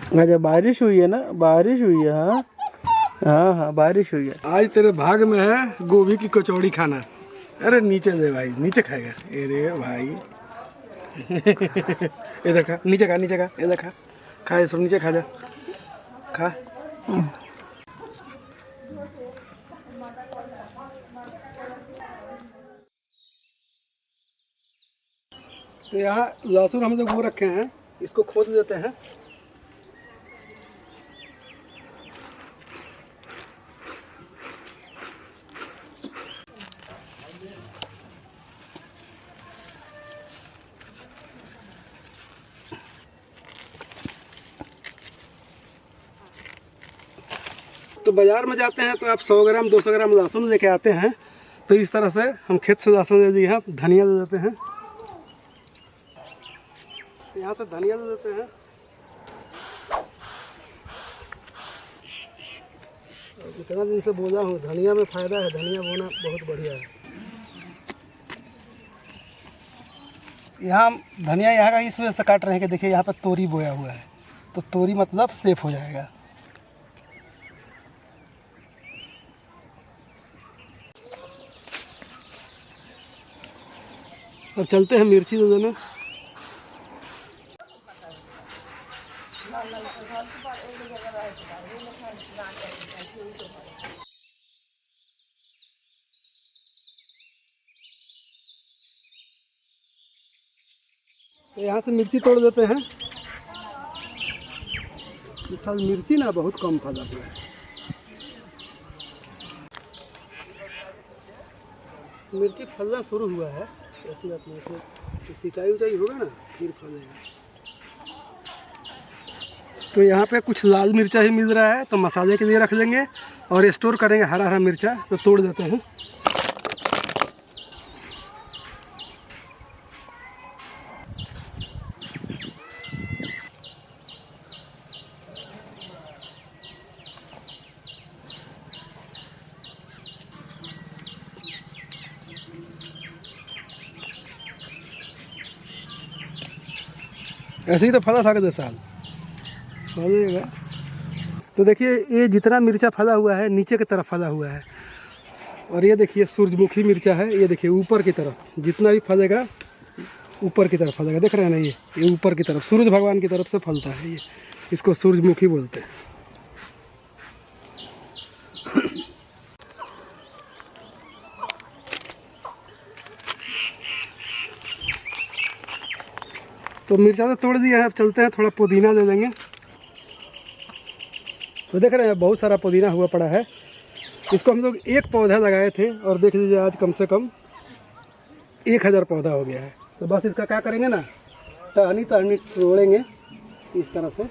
अच्छा बारिश हुई है ना, बारिश हुई है। हाँ हाँ हाँ बारिश हुई है। आज तेरे भाग में है गोभी की कचौड़ी खाना। अरे नीचे दे भाई, नीचे खाएगा। अरे भाई इधर खा, नीचे खा, नीचे खा, इधर खा, खा ये सब नीचे खा जा, खा। तो यहाँ लहसुन हम लोग वो रखे हैं, इसको खोद देते हैं। तो बाज़ार में जाते हैं तो आप 100 ग्राम 200 ग्राम लहसुन लेके आते हैं। तो इस तरह से हम खेत से लहसुन दे दिए हैं, धनिया दे देते हैं। यहाँ से धनिया दे देते हैं। इतना दिन से बोला हूँ धनिया में फ़ायदा है, धनिया बोना बहुत बढ़िया है। यहाँ धनिया यहाँ का इस वजह से काट रहे हैं कि देखिए यहाँ पर तोरी बोया हुआ है, तो तोरी मतलब सेफ हो जाएगा। अब चलते हैं मिर्ची दे देना। तो यहाँ से मिर्ची तोड़ देते हैं। इस साल मिर्ची ना बहुत कम फला हुआ है। मिर्ची फलना शुरू हुआ है, ऐसी बात नहीं है। सिंचाई उचाई होगा ना फिर फलेगा। तो यहाँ पे कुछ लाल मिर्चा ही मिल रहा है, तो मसाले के लिए रख लेंगे और स्टोर करेंगे हरा हरा मिर्चा। तो तोड़ देते हैं। ऐसे ही तो फला था कि साल फलेगा। तो देखिए ये जितना मिर्चा फला हुआ है नीचे की तरफ फला हुआ है, और ये देखिए सूरजमुखी मिर्चा है। ये देखिए ऊपर की तरफ जितना भी फलेगा ऊपर की तरफ फलेगा, देख रहे हैं ना, ये ऊपर की तरफ सूरज भगवान की तरफ से फलता है। ये इसको सूरजमुखी बोलते हैं। तो मिर्चा तो तोड़ दिया है, अब चलते हैं थोड़ा पुदीना ले लेंगे। तो देख रहे हैं बहुत सारा पुदीना हुआ पड़ा है। इसको हम लोग एक पौधा लगाए थे और देख लीजिए आज कम से कम 1000 पौधा हो गया है। तो बस इसका क्या करेंगे ना, टहनी टहनी तोड़ेंगे इस तरह से,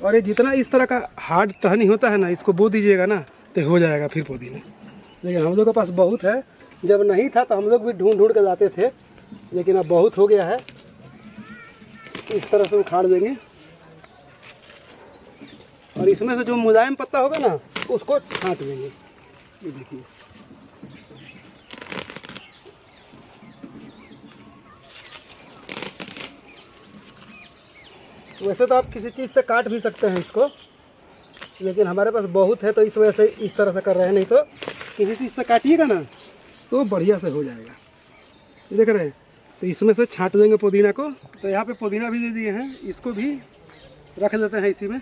और ये जितना इस तरह का हार्ड टहनी होता है ना, इसको बो दीजिएगा ना तो हो जाएगा फिर पुदीना। लेकिन हम लोग के पास बहुत है, जब नहीं था तो हम लोग भी ढूंढ ढूंढ कर लाते थे, लेकिन अब बहुत हो गया है। इस तरह से उखाड़ देंगे और इसमें से जो मुलायम पत्ता होगा ना उसको छांट देंगे। ये देखिए वैसे तो आप किसी चीज़ से काट भी सकते हैं इसको, लेकिन हमारे पास बहुत है तो इस वजह से इस तरह से कर रहे हैं। नहीं तो किसी चीज़ से काटिएगा ना तो बढ़िया से हो जाएगा। ये देख रहे हैं, तो इसमें से छांट देंगे पुदीना को। तो यहाँ पे पुदीना भी दे दिए हैं, इसको भी रख देते हैं इसी में।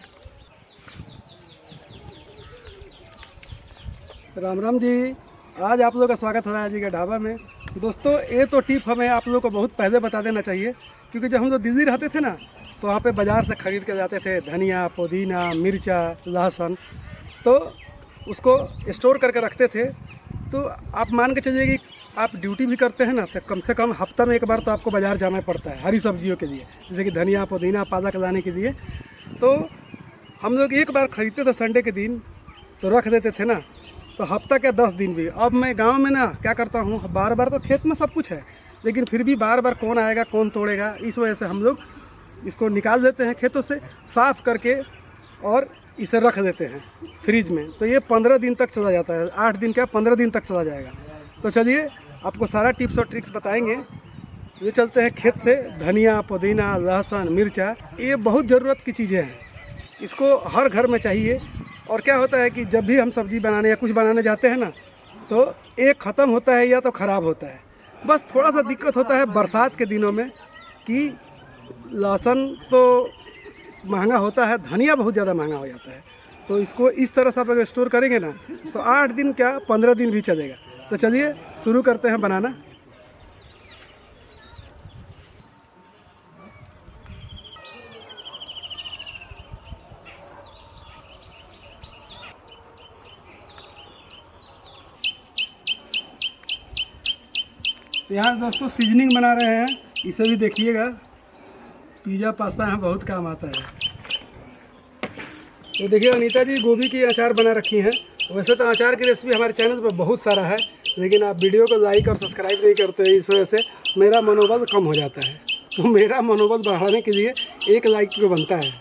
राम राम जी, आज आप लोगों का स्वागत है राजा जी के ढाबा में। दोस्तों ये तो टिप हमें आप लोगों को बहुत पहले बता देना चाहिए, क्योंकि जब हम लोग दिल्ली रहते थे ना तो वहाँ पे बाज़ार से ख़रीद के जाते थे धनिया, पुदीना, मिर्चा, लहसुन, तो उसको स्टोर करके रखते थे। तो आप मान के चलिए कि आप ड्यूटी भी करते हैं ना, तो कम से कम हफ्ता में एक बार तो आपको बाज़ार जाना पड़ता है हरी सब्जियों के लिए, जैसे कि धनिया, पुदीना, पालक लाने के लिए। तो हम लोग एक बार ख़रीदते थे संडे के दिन, तो रख देते थे ना, तो हफ्ता के 10 दिन भी। अब मैं गांव में ना क्या करता हूँ, बार बार तो खेत में सब कुछ है, लेकिन फिर भी बार बार कौन आएगा कौन तोड़ेगा, इस वजह से हम लोग इसको निकाल देते हैं खेतों से साफ़ करके और इसे रख देते हैं फ्रिज में। तो ये 15 दिन तक चला जाता है, 8 दिन क्या 15 दिन तक चला जाएगा। तो चलिए आपको सारा टिप्स और ट्रिक्स बताएंगे ये चलते हैं खेत से धनिया, पुदीना, लहसुन, मिर्चा, ये बहुत ज़रूरत की चीज़ें हैं, इसको हर घर में चाहिए। और क्या होता है कि जब भी हम सब्ज़ी बनाने या कुछ बनाने जाते हैं ना, तो एक ख़त्म होता है या तो ख़राब होता है। बस थोड़ा सा दिक्कत होता है बरसात के दिनों में कि लहसुन तो महंगा होता है, धनिया बहुत ज़्यादा महंगा हो जाता है। तो इसको इस तरह से आप अगर स्टोर करेंगे ना, तो 8 दिन क्या 15 दिन भी चलेगा। तो चलिए शुरू करते हैं बनाना। तो यहाँ दोस्तों सीजनिंग बना रहे हैं, इसे भी देखिएगा। पिज़्ज़ा पास्ता यहाँ बहुत काम आता है। तो देखिए अनीता जी गोभी की अचार बना रखी हैं। वैसे तो अचार की रेसिपी हमारे चैनल पर बहुत सारा है, लेकिन आप वीडियो को लाइक और सब्सक्राइब नहीं करते हैं, इस वजह से मेरा मनोबल कम हो जाता है। तो मेरा मनोबल बढ़ाने के लिए एक लाइक को बनता है।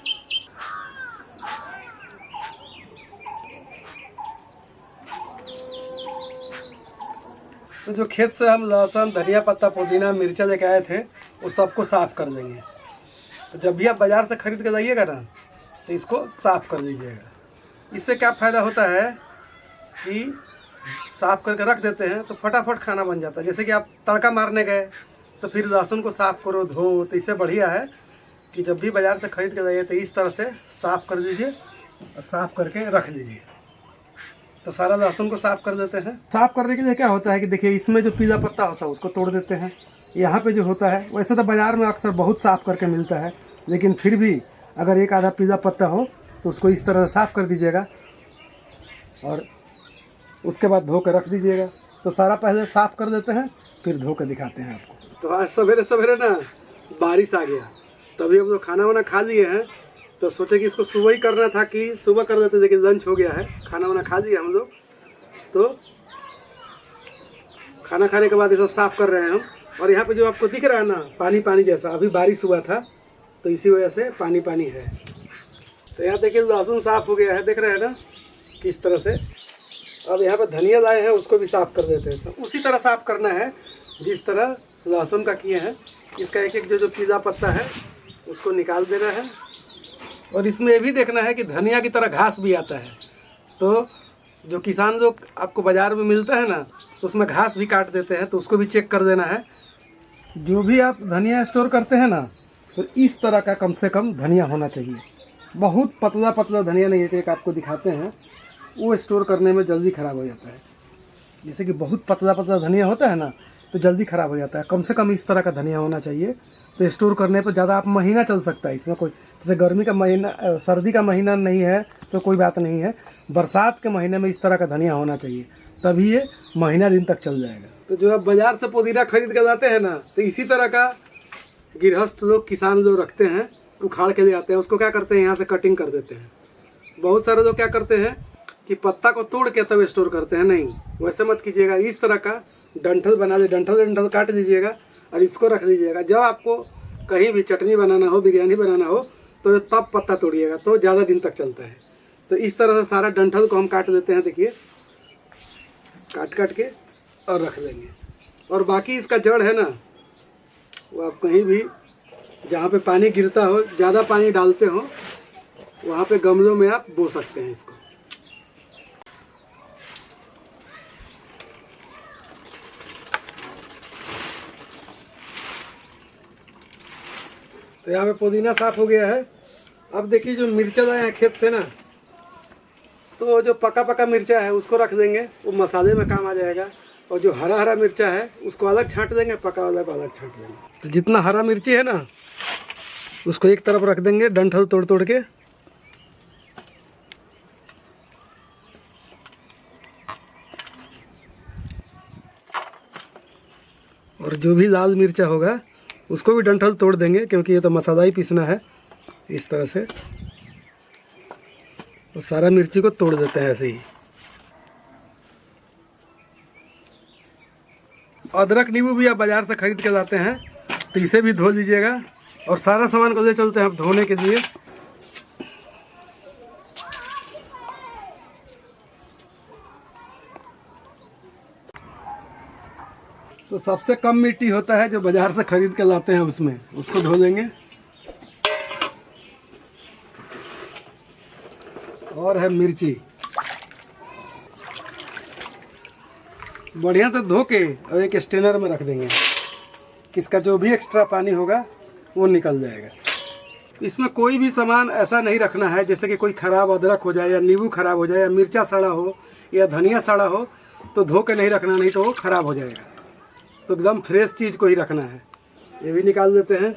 तो जो खेत से हम लहसुन, धनिया पत्ता, पुदीना, मिर्चा लेके आए थे, वो सबको साफ़ कर देंगे। तो जब भी आप बाज़ार से ख़रीद के जाइएगा ना, तो इसको साफ़ कर लीजिएगा। इससे क्या फ़ायदा होता है कि साफ़ करके रख देते हैं तो फटाफट खाना बन जाता है। जैसे कि आप तड़का मारने गए तो फिर लहसुन को साफ़ करो, धो, तो इससे बढ़िया है कि जब भी बाज़ार से ख़रीद के जाइए तो इस तरह से साफ़ कर दीजिए और साफ़ करके रख दीजिए। तो सारा लहसुन को साफ़ कर देते हैं। साफ़ करने के लिए क्या होता है कि देखिए इसमें जो पीला पत्ता होता है उसको तोड़ देते हैं। यहाँ पे जो होता है, वैसे तो बाज़ार में अक्सर बहुत साफ़ करके मिलता है, लेकिन फिर भी अगर एक आधा पीला पत्ता हो तो उसको इस तरह से साफ़ कर दीजिएगा और उसके बाद धो कर रख दीजिएगा। तो सारा पहले साफ़ कर देते हैं, फिर धो कर दिखाते हैं आपको। तो आज सवेरे सवेरे ना बारिश आ गया, तभी हम लोग खाना वाना खा लिए हैं। तो सोचे कि इसको सुबह ही करना था कि सुबह कर देते, लेकिन लंच हो गया है, खाना वाना खा लिया हम लोग। तो खाना खाने के बाद ये सब साफ़ कर रहे हैं हम। और यहाँ पे जो आपको दिख रहा है ना पानी पानी जैसा, अभी बारिश हुआ था तो इसी वजह से पानी पानी है। तो यहाँ देखिए लहसुन साफ़ हो गया है, देख रहे हैं ना किस तरह से। अब यहाँ पे धनिया लाए हैं, उसको भी साफ़ कर देते हैं। तो उसी तरह साफ़ करना है जिस तरह लहसुन का किए हैं। इसका एक एक जो पीला पत्ता है उसको निकाल देना है। और इसमें ये भी देखना है कि धनिया की तरह घास भी आता है। तो जो किसान लोग आपको बाज़ार में मिलता है ना, तो उसमें घास भी काट देते हैं, तो उसको भी चेक कर देना है। जो भी आप धनिया स्टोर करते हैं ना, तो इस तरह का कम से कम धनिया होना चाहिए। बहुत पतला पतला धनिया नहीं है, एक आपको दिखाते हैं, वो स्टोर करने में जल्दी ख़राब हो जाता है। जैसे कि बहुत पतला पतला धनिया होता है ना, तो जल्दी ख़राब हो जाता है। कम से कम इस तरह का धनिया होना चाहिए, तो स्टोर करने पर ज़्यादा आप महीना चल सकता है। इसमें कोई जैसे गर्मी का महीना, सर्दी का महीना नहीं है तो कोई बात नहीं है। बरसात के महीने में इस तरह का धनिया होना चाहिए, तभी ये महीना दिन तक चल जाएगा। तो जो आप बाज़ार से पुदीना खरीद कर लाते हैं ना, तो इसी तरह का गृहस्थ लोग, किसान लोग रखते हैं, उखाड़ के ले आते हैं। उसको क्या करते हैं, यहाँ से कटिंग कर देते हैं। बहुत सारे लोग क्या करते हैं कि पत्ता को तोड़ के तब स्टोर करते हैं। नहीं, वैसे मत कीजिएगा। इस तरह का डंठल बना लीजिए, डंठल काट लीजिएगा और इसको रख लीजिएगा। जब आपको कहीं भी चटनी बनाना हो, बिरयानी बनाना हो, तो तब पत्ता तोड़िएगा, तो ज़्यादा दिन तक चलता है। तो इस तरह से सारा डंठल को हम काट देते हैं, देखिए काट काट के और रख देंगे। और बाकी इसका जड़ है ना, वो आप कहीं भी जहाँ पे पानी गिरता हो, ज़्यादा पानी डालते हो, वहाँ पे गमलों में आप बो सकते हैं इसको। तो यहाँ पे पुदीना साफ़ हो गया है। अब देखिए जो मिर्चा लाए हैं खेत से ना, तो जो पका पका मिर्चा है उसको रख देंगे, वो मसाले में काम आ जाएगा। और जो हरा हरा मिर्चा है उसको अलग छांट देंगे, पका वाला को अलग छांट देंगे। तो जितना हरा मिर्ची है ना, उसको एक तरफ रख देंगे, डंठल तोड़ तोड़ के। और जो भी लाल मिर्चा होगा उसको भी डंठल तोड़ देंगे, क्योंकि ये तो मसाला ही पीसना है। इस तरह से तो सारा मिर्ची को तोड़ देते हैं ऐसे ही। अदरक नींबू भी आप बाज़ार से खरीद के लाते हैं, तो इसे भी धो लीजिएगा। और सारा सामान को ले चलते हैं अब धोने के लिए। तो सबसे कम मिट्टी होता है जो बाजार से खरीद के लाते हैं, उसमें उसको धो लेंगे। और है मिर्ची, बढ़िया से धो के और एक स्ट्रेनर में रख देंगे। इसका जो भी एक्स्ट्रा पानी होगा वो निकल जाएगा। इसमें कोई भी सामान ऐसा नहीं रखना है जैसे कि कोई ख़राब अदरक हो जाए या नींबू ख़राब हो जाए या मिर्चा सड़ा हो या धनिया सड़ा हो, तो धो के नहीं रखना, नहीं तो वो ख़राब हो जाएगा। तो एकदम फ्रेश चीज़ को ही रखना है। ये भी निकाल देते हैं।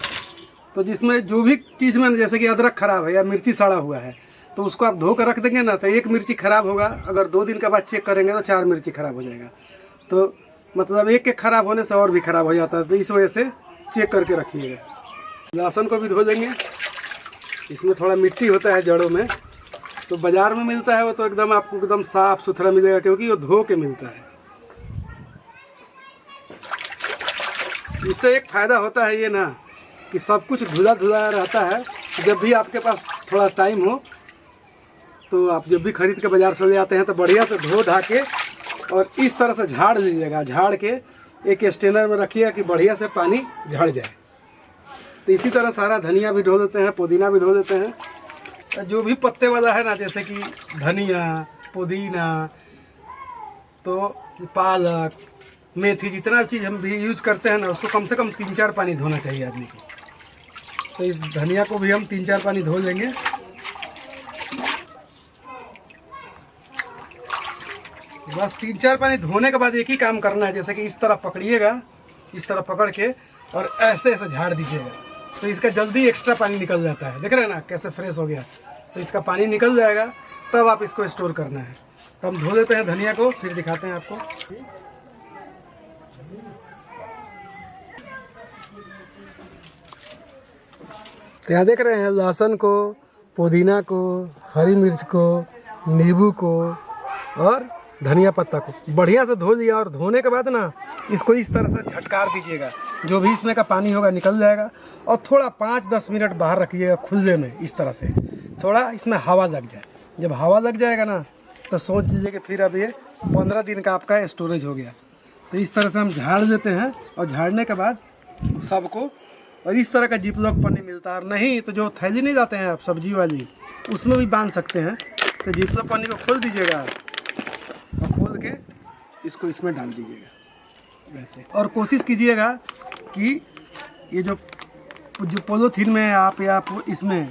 तो जिसमें जो भी चीज़ में जैसे कि अदरक ख़राब है या मिर्ची सड़ा हुआ है, तो उसको आप धो कर रख देंगे ना, तो एक मिर्ची ख़राब होगा, अगर 2 दिन के बाद चेक करेंगे तो 4 मिर्ची ख़राब हो जाएगा। तो मतलब एक के ख़राब होने से और भी ख़राब हो जाता है। तो इस वजह से चेक करके रखिएगा। लहसुन को भी धो देंगे। इसमें थोड़ा मिट्टी होता है जड़ों में, तो बाज़ार में मिलता है वो तो एकदम आपको एकदम साफ़ सुथरा मिलेगा, क्योंकि वो धो के मिलता है। इससे एक फ़ायदा होता है ये ना कि सब कुछ धुला धुला रहता है। जब भी आपके पास थोड़ा टाइम हो तो आप जब भी खरीद के बाज़ार से ले आते हैं तो बढ़िया से धो धा के और इस तरह से झाड़ लीजिएगा। झाड़ के एक स्ट्रेनर में रखिएगा कि बढ़िया से पानी झड़ जाए। तो इसी तरह सारा धनिया भी धो देते हैं, पुदीना भी धो देते हैं। जो भी पत्ते वाला है ना, जैसे कि धनिया, पुदीना, तो पालक, मेथी, जितना चीज़ हम भी यूज करते हैं ना, उसको कम से कम 3-4 पानी धोना चाहिए आदमी को। तो इस धनिया को भी हम 3-4 पानी धो लेंगे। बस 3-4 पानी धोने के बाद एक ही काम करना है, जैसे कि इस तरह पकड़िएगा, इस तरह पकड़ के और ऐसे ऐसे झाड़ दीजिएगा, तो इसका जल्दी एक्स्ट्रा पानी निकल जाता है। देख रहे हैं ना कैसे फ्रेश हो गया। तो इसका पानी निकल जाएगा, तब आप इसको स्टोर करना है। तो हम धो देते हैं धनिया को, फिर दिखाते हैं आपको। तो यहाँ देख रहे हैं लहसुन को, पुदीना को, हरी मिर्च को, नींबू को और धनिया पत्ता को बढ़िया से धो लिया। और धोने के बाद ना इसको इस तरह से झटकार दीजिएगा, जो भी इसमें का पानी होगा निकल जाएगा। और थोड़ा 5-10 मिनट बाहर रखिएगा खुले में, इस तरह से थोड़ा इसमें हवा लग जाए। जब हवा लग जाएगा ना, तो सोच लीजिए कि फिर अब ये 15 दिन का आपका स्टोरेज हो गया। तो इस तरह से हम झाड़ देते हैं। और झाड़ने के बाद सबको, और इस तरह का जिपलॉक पन्नी मिलता है। और नहीं तो जो थैली नहीं जाते हैं आप सब्जी वाली, उसमें भी बांध सकते हैं। तो जिपलॉक पन्नी को खोल दीजिएगा और खोल के इसको इसमें डाल दीजिएगा वैसे। और कोशिश कीजिएगा कि ये जो पॉलीथीन में आप या इसमें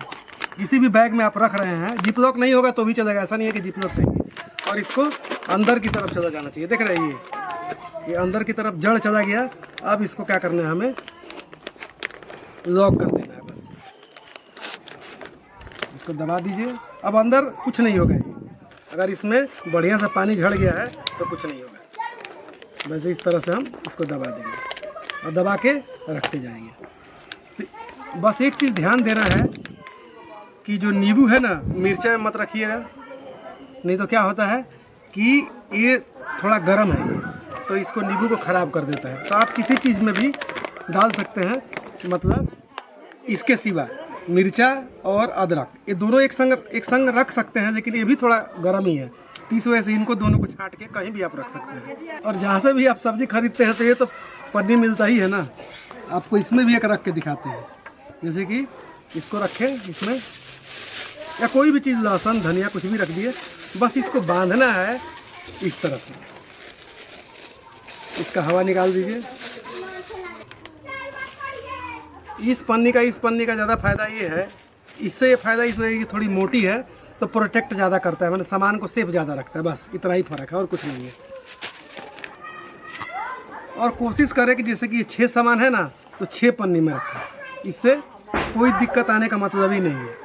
किसी भी बैग में आप रख रहे हैं, जिपलॉक नहीं होगा तो भी चलेगा, ऐसा नहीं है कि जिपलॉक चाहिए। और इसको अंदर की तरफ चला जाना चाहिए। देख रहे हैं ये अंदर की तरफ जड़ चला गया। अब इसको क्या करना है, हमें लॉक कर देना है बस। इसको दबा दीजिए। अब अंदर कुछ नहीं होगा। ये अगर इसमें बढ़िया से पानी झड़ गया है तो कुछ नहीं होगा। वैसे इस तरह से हम इसको दबा देंगे और दबा के रखते जाएंगे। तो बस एक चीज़ ध्यान देना है कि जो नींबू है ना, मिर्चा मत रखिएगा, नहीं तो क्या होता है कि ये थोड़ा गर्म है ये, तो इसको नींबू को ख़राब कर देता है। तो आप किसी चीज़ में भी डाल सकते हैं, मतलब इसके सिवा मिर्चा और अदरक ये दोनों एक संग रख सकते हैं, लेकिन ये भी थोड़ा गर्म ही है। इस वजह से इनको दोनों को छांट के कहीं भी आप रख सकते हैं। और जहाँ से भी आप सब्ज़ी खरीदते हैं तो ये तो पन्नी मिलता ही है ना, आपको इसमें भी एक रख के दिखाते हैं। जैसे कि इसको रखें इसमें, या कोई भी चीज़, लहसुन, धनिया, कुछ भी रख दिए। बस इसको बांधना है इस तरह से। इसका हवा निकाल दीजिए। इस पन्नी का ज़्यादा फ़ायदा ये है, इससे ये फ़ायदा इस वजह की थोड़ी मोटी है तो प्रोटेक्ट ज़्यादा करता है, मतलब सामान को सेफ ज़्यादा रखता है। बस इतना ही फ़र्क है और कुछ नहीं है। और कोशिश करें कि जैसे कि ये 6 सामान है ना, तो 6 पन्नी में रखें। इससे कोई दिक्कत आने का मतलब ही नहीं है।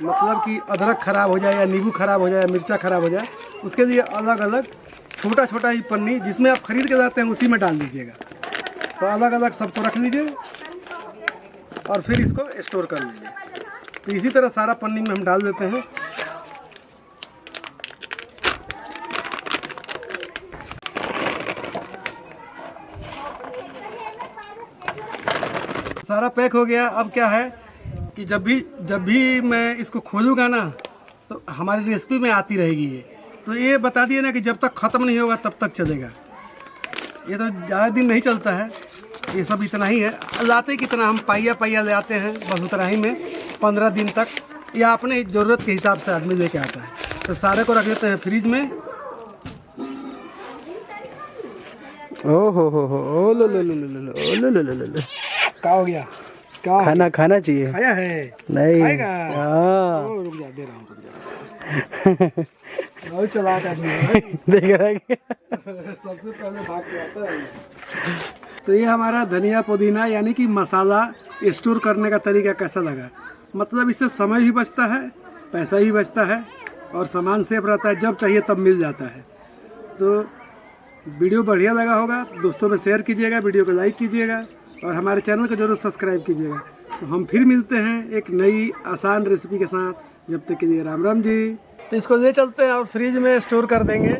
मतलब कि अदरक ख़राब हो जाए या नींबू ख़राब हो जाए या मिर्चा ख़राब हो जाए, उसके लिए अलग अलग छोटा छोटा ही पन्नी जिसमें आप ख़रीद के लाते हैं उसी में डाल दीजिएगा। तो अलग अलग सबको रख लीजिए और फिर इसको स्टोर कर लीजिए। तो इसी तरह सारा पन्नी में हम डाल देते हैं। सारा पैक हो गया। अब क्या है कि जब भी मैं इसको खोलूँगा ना, तो हमारी रेसिपी में आती रहेगी ये। तो ये बता दिए ना कि जब तक ख़त्म नहीं होगा तब तक चलेगा। ये तो ज़्यादा दिन नहीं चलता है, ये सब इतना ही है। लाते कितना हम पाइया पाइया ले आते हैं, बस उतना ही में 15 दिन तक, या अपने ज़रूरत के हिसाब से आदमी लेके आता है। तो सारे को रख देते हैं फ्रिज में। ओ हो लो लो लो लो लो लो लो लो लो लो। क्या हो गया? क्या खाना खाना चाहिए। खाया है? नहीं। खाएगा? हाँ। रुक जा, दे रहा हूँ, रुक जा। बहुत चालाक आदमी है। देख रहा है क्या? सबसे पहले भाग के आता है। तो ये हमारा धनिया पुदीना यानी कि मसाला स्टोर करने का तरीका कैसा लगा? मतलब इससे समय भी बचता है, पैसा भी बचता है, और सामान सेफ रहता है, जब चाहिए तब मिल जाता है। तो वीडियो बढ़िया लगा होगा, दोस्तों में शेयर कीजिएगा, वीडियो को लाइक कीजिएगा, और हमारे चैनल को जरूर सब्सक्राइब कीजिएगा। तो हम फिर मिलते हैं एक नई आसान रेसिपी के साथ। जब तक के लिए राम राम जी। तो इसको ले चलते हैं और फ्रिज में स्टोर कर देंगे।